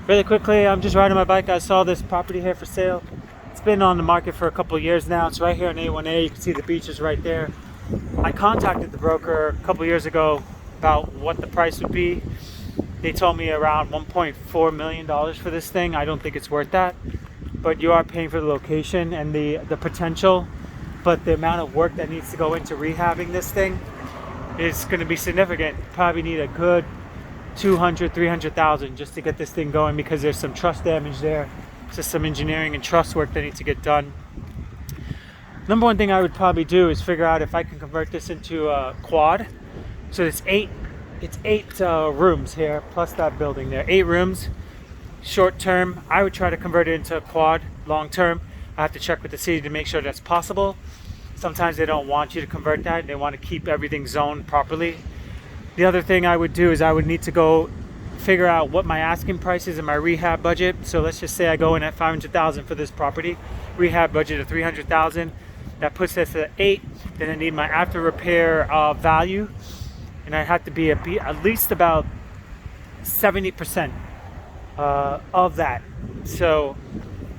Really quickly, I'm just riding my bike. I saw this property here for sale. It's been on the market for a couple of years now. It's right here on A1A. You can see the beaches right there. I contacted the broker a couple of years ago about what the price would be. They told me around $1.4 million for this thing. I don't think it's worth that, but you are paying for the location and the potential, but the amount of work that needs to go into rehabbing this thing is going to be significant. You probably need a good 200, 300,000 just to get this thing going, because there's some truss damage there. Just some engineering and truss work that needs to get done. Number one thing I would probably do is figure out if I can convert this into a quad. So it's eight rooms here, plus that building there. 8 rooms. Short term, I would try to convert it into a quad. Long term, I have to check with the city to make sure that's possible. Sometimes they don't want you to convert that. They want to keep everything zoned properly. The other thing I would do is I would need to go figure out what my asking price is and my rehab budget. So let's just say I go in at $500,000 for this property, rehab budget of $300,000. That puts us at 8. Then I need my after repair value, and I have to be at least about 70% of that. So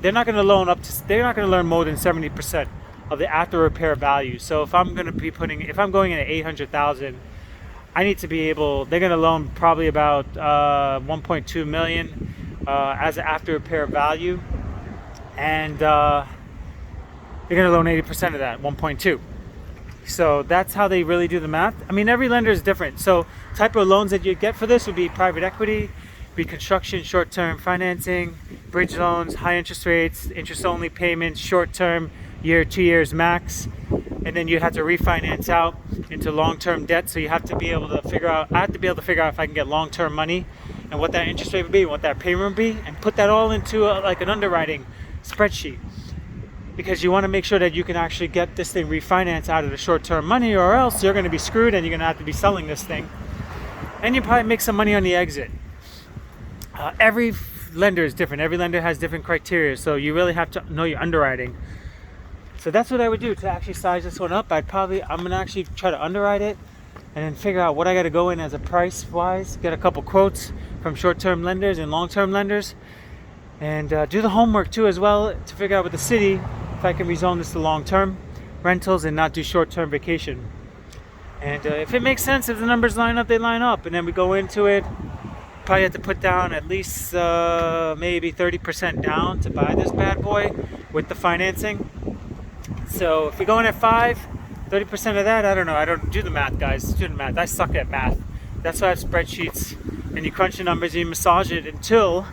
they're not going to loan up to. They're not going to loan more than 70% of the after repair value. So if I'm going to be if I'm going in at 800,000, I need to be able. They're going to loan probably about 1.2 million as an after repair value, and they're going to loan 80% of that, 1.2. So that's how they really do the math. I mean, every lender is different. So type of loans that you get for this would be private equity, reconstruction, short-term financing, bridge loans, high interest rates, interest-only payments, short-term, year, 2 years max. And then you have to refinance out into long-term debt. So you have to be able to figure out, I have to be able to figure out if I can get long-term money and what that interest rate would be, what that payment would be, and put that all into like an underwriting spreadsheet. Because you want to make sure that you can actually get this thing refinanced out of the short-term money, or else you're going to be screwed and you're going to have to be selling this thing. And you probably make some money on the exit. Every lender is different. Every lender has different criteria. So you really have to know your underwriting. So that's what I would do to actually size this one up. I'm going to actually try to underwrite it and then figure out what I got to go in as a price-wise. Get a couple quotes from short-term lenders and long-term lenders. And do the homework too as well to figure out with the city if I can rezone this to long-term rentals and not do short-term vacation. And if it makes sense, if the numbers line up, they line up. And then we go into it. Probably have to put down at least maybe 30% down to buy this bad boy with the financing. So if we go in at 5, 30% of that, I don't know. I don't do the math, guys. Do the math. I suck at math. That's why I have spreadsheets. And you crunch the numbers and you massage it until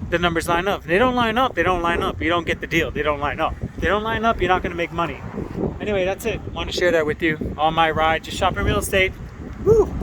the numbers line up. If they don't line up, they don't line up. You don't get the deal. They don't line up. If they don't line up, you're not going to make money. Anyway, that's it. I want to share that with you on my ride to shopping real estate. Woo!